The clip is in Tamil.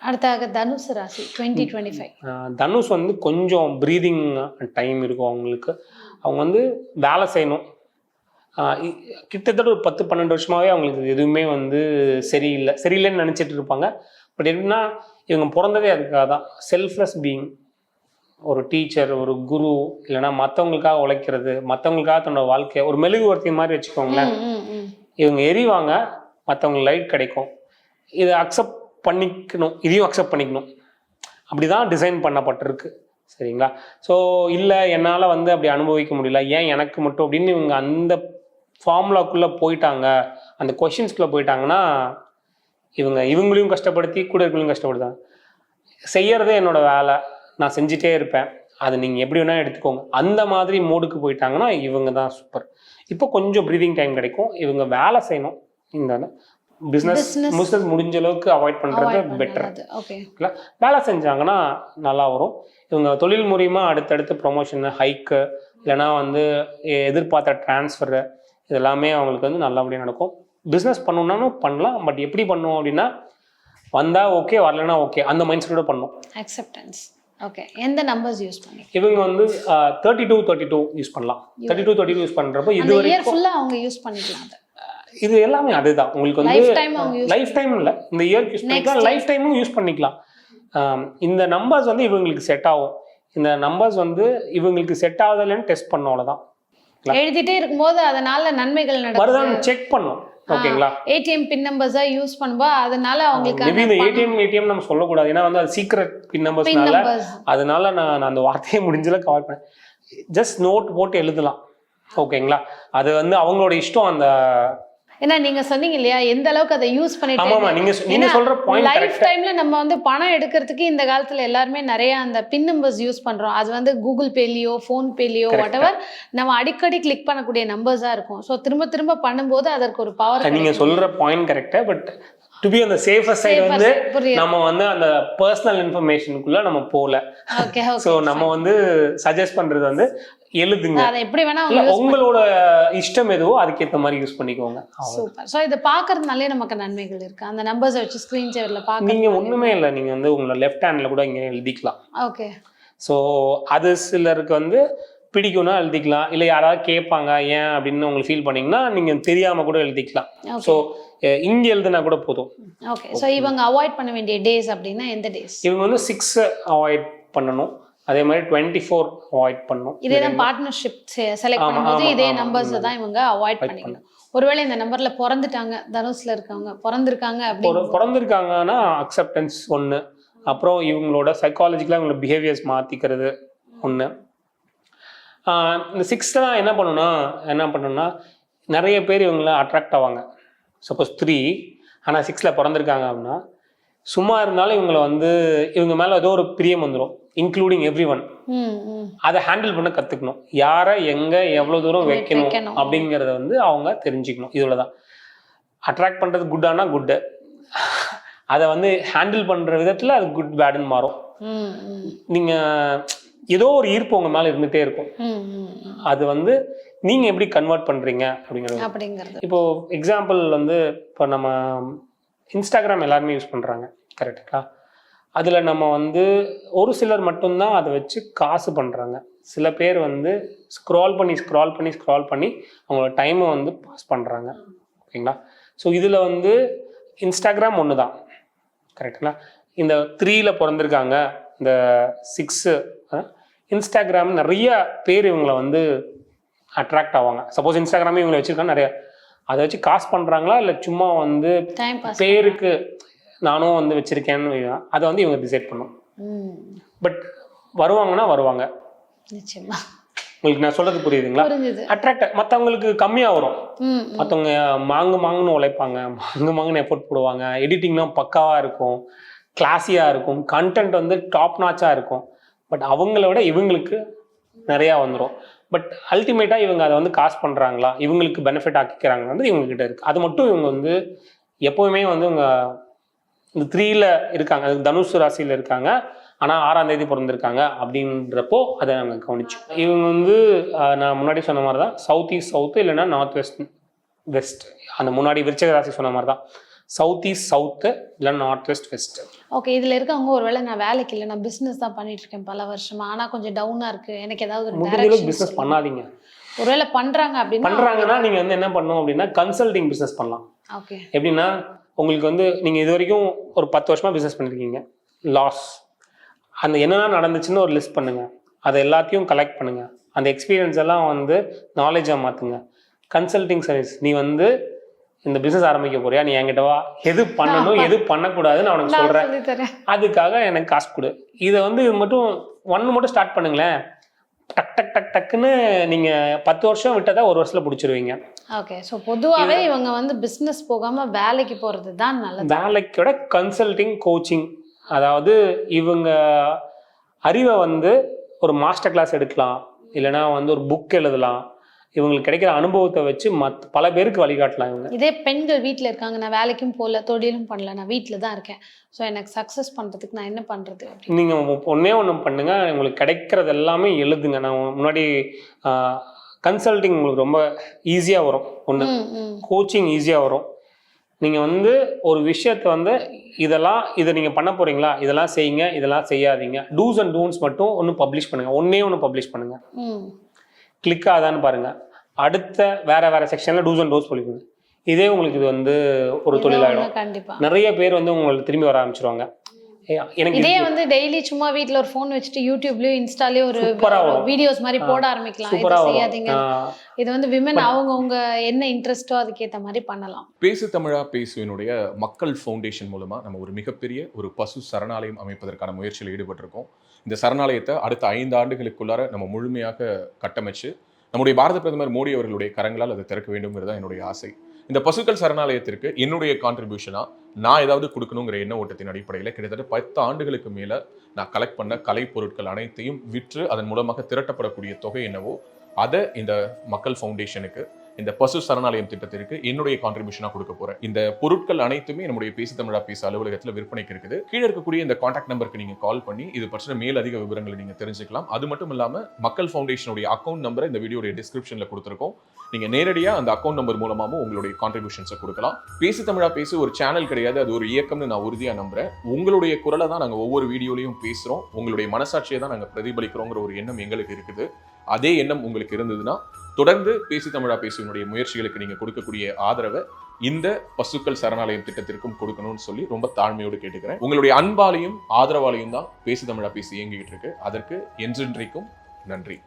அடுத்தாக தனுஷ் ராசி 2025. தனுஷ் வந்து கொஞ்சம் ப்ரீதிங் டைம் இருக்கும் அவங்களுக்கு. அவங்க வந்து வேலை செய்யணும். கிட்டத்தட்ட ஒரு 10-12 வருஷமாகவே அவங்களுக்கு எதுவுமே வந்து சரியில்லைன்னு நினச்சிட்டு இருப்பாங்க. பட் எப்படின்னா இவங்க பிறந்ததே அதுக்காக தான். Selfless being. ஒரு டீச்சர், ஒரு குரு, இல்லைன்னா மற்றவங்களுக்காக உழைக்கிறது, மற்றவங்களுக்காக தன்னோட வாழ்க்கையை ஒரு மெழுகுவர்த்தி மாதிரி வச்சுக்கோங்களேன். இவங்க எரிவாங்க, மற்றவங்களுக்கு லைட் கிடைக்கும். இதை அக்செப்ட் பண்ணிக்கணும், இதையும் அக்செப்ட் பண்ணிக்கணும். அப்படி தான் டிசைன் பண்ணப்பட்டிருக்கு. சரிங்களா? ஸோ இல்லை என்னால் வந்து அப்படி அனுபவிக்க முடியல, ஏன் எனக்கு மட்டும் அப்படின்னு இவங்க அந்த ஃபார்முலாக்குள்ளே போயிட்டாங்க, அந்த கொஷின்ஸ்குள்ளே போயிட்டாங்கன்னா இவங்களையும் கஷ்டப்படுத்தி கூட இருக்கவங்களையும் கஷ்டப்படுத்தாங்க. செய்யறதே என்னோட வேலை, நான் செஞ்சுட்டே இருப்பேன், அது நீங்கள் எப்படி வேணால் எடுத்துக்கோங்க, அந்த மாதிரி மோடுக்கு போயிட்டாங்கன்னா இவங்க தான் சூப்பர். இப்போ கொஞ்சம் ப்ரீதிங் டைம் கிடைக்கும். இவங்க வேலை செய்யணும். இந்த பிஸ்னஸ் முடிஞ்ச அளவுக்கு அவாய்ட் பண்ணுறது பெட்டர். வேலை செஞ்சாங்கன்னா நல்லா வரும். இவங்க தொழில் மூலியமாக அடுத்தடுத்து ப்ரொமோஷன், ஹைக்கு, இல்லைனா வந்து எதிர்பார்த்த டிரான்ஸ்ஃபரு, இதெல்லாமே அவங்களுக்கு வந்து நல்லபடியாக நடக்கும். பிஸ்னஸ் பண்ணணுன்னாலும் பண்ணலாம். பட் எப்படி பண்ணுவோம் அப்படின்னா, வந்தால் ஓகே, வரலன்னா ஓகே, அந்த மைண்ட் செட்டோட பண்ணும். அக்செப்டன்ஸ். ஓகே. எந்த நம்பர்ஸ் யூஸ் பண்ணி இவங்க வந்து 32 யூஸ் பண்ணலாம். 32 யூஸ் பண்ணுறப்போ இது இயர் ஃபுல்லாக அவங்க யூஸ் பண்ணிக்கலாம். இது எல்லாமே அதுதான். உங்களுக்கு வந்து லைஃப் டைம் இல்லை, இந்த இயர்க்கு யூஸ் பண்ணிக்கலாம், லைஃப் டைமும் யூஸ் பண்ணிக்கலாம். இந்த நம்பர்ஸ் வந்து இவங்களுக்கு செட் ஆகும். இந்த நம்பர்ஸ் வந்து இவங்களுக்கு செட் ஆகுதுன்னு டெஸ்ட் பண்ணோம், அவ்வளோதான். எழுதிட்டே இருக்கும்போது அதனால நன்மைகள் நடக்கும், செக் பண்ணோம். ஓகேங்களா? ஏடிஎம் பின் நம்பர்ஸா யூஸ் பண்ணும்போது அதனால அவங்களுக்கு இந்த ஏடிஎம் நம்ம சொல்லக்கூடாது, ஏன்னா வந்து அது சீக்ரெட் பின் நம்பர்ஸ்னால. அதனால நான் அந்த வார்த்தையை முடிஞ்சல கவர் பண்ணேன். ஜஸ்ட் நோட் போட்டு எழுதலாம். ஓகேங்களா? அது வந்து அவங்களோட இஷ்டம். அந்த ஏன்னா நீங்க சொன்னீங்க இல்லையா, எந்த அளவுக்கு அதை யூஸ் பண்ணிட்டு நீங்க சொல்ற பாயிண்ட் லைஃப் டைம்ல நம்ம வந்து பணம் எடுக்கிறதுக்கு இந்த காலத்துல எல்லாருமே நிறைய அந்த பின் நம்பர்ஸ் யூஸ் பண்றோம். அது வந்து கூகுள் பேலியோ, ஃபோன் பேலியோ, வாட் எவர், நம்ம அடிக்கடி கிளிக் பண்ணக்கூடிய நம்பர்ஸா இருக்கும். ஸோ திரும்ப திரும்ப பண்ணும்போது அதற்கு ஒரு பவர். நீங்க சொல்ற பாயிண்ட் கரெக்டா. But to be on the safer side வந்து நம்ம வந்து அந்த பர்சனல் இன்ஃபர்மேஷனுக்குள்ள நம்ம போல. ஸோ நம்ம வந்து சஜஸ்ட் பண்றது வந்து எழுதுங்க, அதை எப்படி வேணா உங்களோட இஷ்டம் எதுவோ அதுக்கேற்ற மாதிரி யூஸ் பண்ணிக்கோங்க. சூப்பர். ஸோ இதை பார்க்கறதுனாலே நமக்கு நன்மைகள் இருக்கு. அந்த நம்பர்ஸை வச்சு ஸ்க்ரீன் சேவரில் பார்க்க நீங்க ஒண்ணுமே இல்லை, நீங்க வந்து உங்களோட லெஃப்ட் ஹேண்ட்ல கூட இங்கே எழுதிக்கலாம். ஓகே. ஸோ அது சிலருக்கு வந்து பிடிக்கும்னா எழுதிக்கலாம், இல்லை யாராவது கேட்பாங்க ஏன் அப்படின்னு உங்களுக்கு ஃபீல் பண்ணீங்கன்னா நீங்க தெரியாம கூட எழுதிக்கலாம். ஸோ இங்க எழுதுனா கூட போதும். ஓகே. ஸோ இவங்க அவாய்ட் பண்ண வேண்டிய டேஸ் அப்படின்னா எந்த டேஸ்? இவங்க வந்து 6 அவாய்ட் பண்ணணும், அதே மாதிரி 24 அவாய்ட் பண்ணணும். இதே தான் பார்ட்னர்ஷிப் செலக்ட் பண்ணும்போது இதே நம்பர்ஸ் தான் இவங்க அவாய்ட் பண்ணிக்கணும். ஒருவேளை இந்த நம்பர்ல பிறந்துட்டாங்க, தனுஷ்ல இருக்கவங்க பிறந்திருக்காங்க பிறந்திருக்காங்கன்னா அக்செப்டன்ஸ் ஒன்று, அப்புறம் இவங்களோட சைக்காலஜிக்கலாக இவங்களோட பிஹேவியர்ஸ் மாற்றிக்கிறது ஒன்று. இந்த 6 தான் என்ன பண்ணணும்னா நிறைய பேர் இவங்கள அட்ராக்ட் ஆவாங்க. சப்போஸ் 3 ஆனால் 6ல் பிறந்திருக்காங்க அப்படின்னா சும்மா இருந்தாலும் இவங்களை வந்து இவங்க மேலே ஏதோ ஒரு பிரியம் வந்துடும், இன்க்ளூடிங் எவ்ரி ஒன். அதை ஹேண்டில் பண்ண கற்றுக்கணும், யாரை எங்கே எவ்வளோ தூரம் வைக்கணும் அப்படிங்கிறத வந்து அவங்க தெரிஞ்சுக்கணும். இதில் தான் அட்ராக்ட் பண்ணுறது குட்டானா குட்டு, அதை வந்து ஹேண்டில் பண்ணுற விதத்தில் அது குட் பேடுன்னு மாறும். நீங்கள் ஏதோ ஒரு ஈர்ப்பு உங்க மேலே இருந்துகிட்டே இருக்கும், அது வந்து நீங்கள் எப்படி கன்வெர்ட் பண்ணுறீங்க அப்படிங்கிறது. இப்போ எக்ஸாம்பிள் வந்து இப்போ நம்ம இன்ஸ்டாகிராம் எல்லாருமே யூஸ் பண்ணுறாங்க, கரெக்டுங்களா? அதில் நம்ம வந்து ஒரு சிலர் மட்டும்தான் அதை வச்சு காசு பண்ணுறாங்க. சில பேர் வந்து ஸ்க்ரால் பண்ணி அவங்களோட டைமை வந்து பாஸ் பண்ணுறாங்க. ஓகேங்களா? ஸோ இதில் வந்து இன்ஸ்டாகிராம் ஒன்று தான், கரெக்டுங்களா? இந்த 3ல் பிறந்திருக்காங்க, இந்த 6 இன்ஸ்டாகிராம் நிறைய பேர் இவங்களை வந்து அட்ராக்ட் ஆவாங்க. சப்போஸ் இன்ஸ்டாகிராமே இவங்களை வச்சுருக்காங்க, நிறைய அதை வச்சு காசு பண்ணுறாங்களா இல்லை சும்மா வந்து பேருக்கு நானும் வந்து வச்சுருக்கேன்னு அதை வந்து இவங்க டிசைட் பண்ணும். பட் வருவாங்க. உங்களுக்கு நான் சொல்றது புரியுதுங்களா? அட்ராக்ட் மற்றவங்களுக்கு கம்மியாக வரும். மற்றவங்க மாங்குன்னு உழைப்பாங்க, மாங்குன்னு எஃபோர்ட் போடுவாங்க, எடிட்டிங்லாம் பக்காவாக இருக்கும், கிளாஸியாக இருக்கும், கண்டென்ட் வந்து டாப் நாச்சாக இருக்கும். பட் அவங்கள விட இவங்களுக்கு நிறையா வந்துடும். பட் அல்டிமேட்டாக இவங்க அதை வந்து காசு பண்ணுறாங்களா, இவங்களுக்கு பெனிஃபிட் ஆக்கிக்கிறாங்களா வந்து இவங்ககிட்ட இருக்குது. அது மட்டும் இவங்க வந்து எப்போவுமே வந்து இவங்க இந்த 3ல் இருக்காங்க, அது தனுஷ் ராசியில் இருக்காங்க, ஆனால் 6ஆம் தேதி பிறந்திருக்காங்க அப்படின்றப்போ அதை நாங்கள் கவனிச்சோம். இவங்க வந்து நான் முன்னாடி சொன்ன மாதிரி தான் சவுத் ஈஸ்ட் சவுத்து இல்லைன்னா நார்த் வெஸ்ட், அந்த முன்னாடி விருச்சிக ராசி சொன்ன மாதிரி தான் சவுத் ஈஸ்ட் சவுத்து இல்லை நார்த் வெஸ்ட் வெஸ்ட்டு. ஓகே, இதில் இருக்கவங்க ஒருவேளை நான் வேலைக்கு இல்லை, நான் பிஸ்னஸ் தான் பண்ணிட்டு இருக்கேன் பல வருஷமா, ஆனால் கொஞ்சம் டவுனாக இருக்குது, எனக்கு ஏதாவது ஒரு முடிஞ்சளவுக்கு பிஸ்னஸ் பண்ணாதீங்க. ஒருவேளை பண்ணுறாங்கன்னா நீங்கள் வந்து என்ன பண்ணணும் அப்படின்னா கன்சல்டிங் பிஸ்னஸ் பண்ணலாம். ஓகே, எப்படின்னா உங்களுக்கு வந்து நீங்கள் இது வரைக்கும் ஒரு 10 வருஷமாக பிஸ்னஸ் பண்ணியிருக்கீங்க, லாஸ், அந்த என்னென்ன நடந்துச்சுன்னு ஒரு லிஸ்ட் பண்ணுங்கள், அதை எல்லாத்தையும் கலெக்ட் பண்ணுங்கள், அந்த எக்ஸ்பீரியன்ஸ் எல்லாம் வந்து நாலேஜாக மாற்றுங்க. கன்சல்டிங் சர்வீஸ், நீ வந்து இந்த பிஸ்னஸ் ஆரம்பிக்க போறியா, நீ என்கிட்ட வா, எது பண்ணணும் எது பண்ணக்கூடாதுன்னு அவனுக்கு சொல்கிறேன், அதுக்காக எனக்கு காசு கொடு. இதை வந்து இது மட்டும் மட்டும் ஸ்டார்ட் பண்ணுங்களேன், டக் டக் டக் டக்குன்னு நீங்கள் 10 வருஷம் விட்டதை ஒரு வருஷத்தில் பிடிச்சிருவீங்க. ஓகே, ஸோ பொதுவாகவே இவங்க வந்து பிஸ்னஸ் போகாமல் வேலைக்கு போகிறது தான் நல்லது. வேலைக்கோட கன்சல்டிங் கோச்சிங், அதாவது இவங்க அறிவை வந்து ஒரு மாஸ்டர் கிளாஸ் எடுக்கலாம், இல்லைனா வந்து ஒரு புக் எழுதலாம், இவங்களுக்கு கிடைக்கிற அனுபவத்தை வச்சு பல பேருக்கு வழிகாட்டலாம். இவங்க இதே பெண்கள் வீட்டில் இருக்காங்க, நான் வேலைக்கும் போகல தொழிலும் பண்ணல, நான் வீட்டில் தான் இருக்கேன், ஸோ எனக்கு சக்ஸஸ் பண்ணுறதுக்கு நான் என்ன பண்ணுறது? நீங்கள் ஒன்று பண்ணுங்க, உங்களுக்கு கிடைக்கிறது எல்லாமே எழுதுங்க. நான் முன்னாடி கன்சல்டிங் உங்களுக்கு ரொம்ப ஈஸியாக வரும், ஒன்று கோச்சிங் ஈஸியாக வரும். நீங்கள் வந்து ஒரு விஷயத்தை வந்து இதை நீங்கள் பண்ண போகிறீங்களா, இதெல்லாம் செய்யுங்க, இதெல்லாம் செய்யாதீங்க, டூஸ் அண்ட் டோன்ட்ஸ் மட்டும் ஒன்று பப்ளிஷ் பண்ணுங்கள், ஒன்று பப்ளிஷ் பண்ணுங்கள், கிளிக் ஆகுதான்னு பாருங்கள், அடுத்த வேறு செக்ஷனில் டூஸ் அண்ட் டோன்ட்ஸ் சொல்லிக்கோங்க. இதே உங்களுக்கு இது வந்து ஒரு தொழிலாயிடும். நிறைய பேர் வந்து உங்களுக்கு திரும்பி வர ஆரம்பிச்சிருவாங்க. இதே வந்து டெய்லி சும்மா வீட்ல ஒரு ஃபோன் வச்சுட்டு யூடியூப்லயும் இன்ஸ்டாலயும் ஒரு வீடியோஸ் மாதிரி போட ஆரம்பிக்கலாம். இது செய்யாதீங்க. இது வந்து விமன் அவங்க என்ன இன்ட்ரெஸ்டோ அதுக்கேற்ற மாதிரி பண்ணலாம். பேசு தமிழா பேசுவினுடைய மக்கள் ஃபவுண்டேஷன் மூலமா நம்ம ஒரு மிகப்பெரிய ஒரு பசு சரணாலயம் அமைப்பதற்கான முயற்சியில் ஈடுபட்டிருக்கோம். இந்த சரணாலயத்தை அடுத்த 5 ஆண்டுகளுக்குள்ளார நம்ம முழுமையாக கட்டமைச்சு நம்முடைய பாரத பிரதமர் மோடி அவர்களுடைய கரங்களால் அதை திறக்க வேண்டும்ங்கிறது என்னுடைய ஆசை. இந்த பசுக்கள் சரணாலயத்திற்கு என்னுடைய கான்ட்ரிபியூஷனா நான் ஏதாவது கொடுக்கணுங்கிற எண்ண ஓட்டத்தின் அடிப்படையில் கிட்டத்தட்ட 10 ஆண்டுகளுக்கு மேல நான் கலெக்ட் பண்ண கலை பொருட்கள் அனைத்தையும் விற்று அதன் மூலமாக திரட்டப்படக்கூடிய தொகை என்னவோ அதை இந்த மக்கள் ஃபவுண்டேஷனுக்கு, இந்த பசு சரணாலயம் திட்டத்திற்கு என்னுடைய கான்ட்ரிபியூஷனா கொடுக்க போறேன். இந்த பொருட்கள் அனைத்துமே நம்முடைய பேசு தமிழா பேச அலுவலகத்தில் விற்பனைக்கு இருக்குது. கீழே இருக்கக்கூடிய இந்த கான்டாக்ட் நம்பருக்கு நீங்க கால் பண்ணி இது பற்றின மேலதிக விவரங்களை நீங்க தெரிஞ்சுக்கலாம். அது மட்டும் இல்லாம மக்கள் ஃபவுண்டேஷனுடைய அக்கௌண்ட் நம்பரை இந்த வீடியோடைய டிஸ்கிரிப்ஷன்ல கொடுத்துருக்கோம். நீங்க நேரடியா அந்த அக்கௌண்ட் நம்பர் மூலமாகவும் உங்களுடைய கான்ட்ரிபியூஷன்ஸை கொடுக்கலாம். பேசு தமிழா பேசு ஒரு சேனல் கிடையாது, அது ஒரு இயக்கம்னு நான் உறுதியா நம்புறேன். உங்களுடைய குரலை தான் நாங்க ஒவ்வொரு வீடியோலையும் பேசுறோம், உங்களுடைய மனசாட்சியை தான் நாங்க பிரதிபலிக்கிறோங்கிற ஒரு எண்ணம் எங்களுக்கு இருக்குது. அதே எண்ணம் உங்களுக்கு இருந்ததுன்னா தொடர்ந்து பேசு தமிழா பேசுவனுடைய முயற்சிகளுக்கு நீங்க கொடுக்கக்கூடிய ஆதரவை இந்த பசுக்கள் சரணாலயம் திட்டத்திற்கும் கொடுக்கணும்னு சொல்லி ரொம்ப தாழ்மையோடு கேட்டுக்கிறேன். உங்களுடைய அன்பாலையும் ஆதரவாலையும் தான் பேசு தமிழா பேசி இயங்கிட்டு இருக்கு. அதற்கு என்றென்றைக்கும் நன்றி.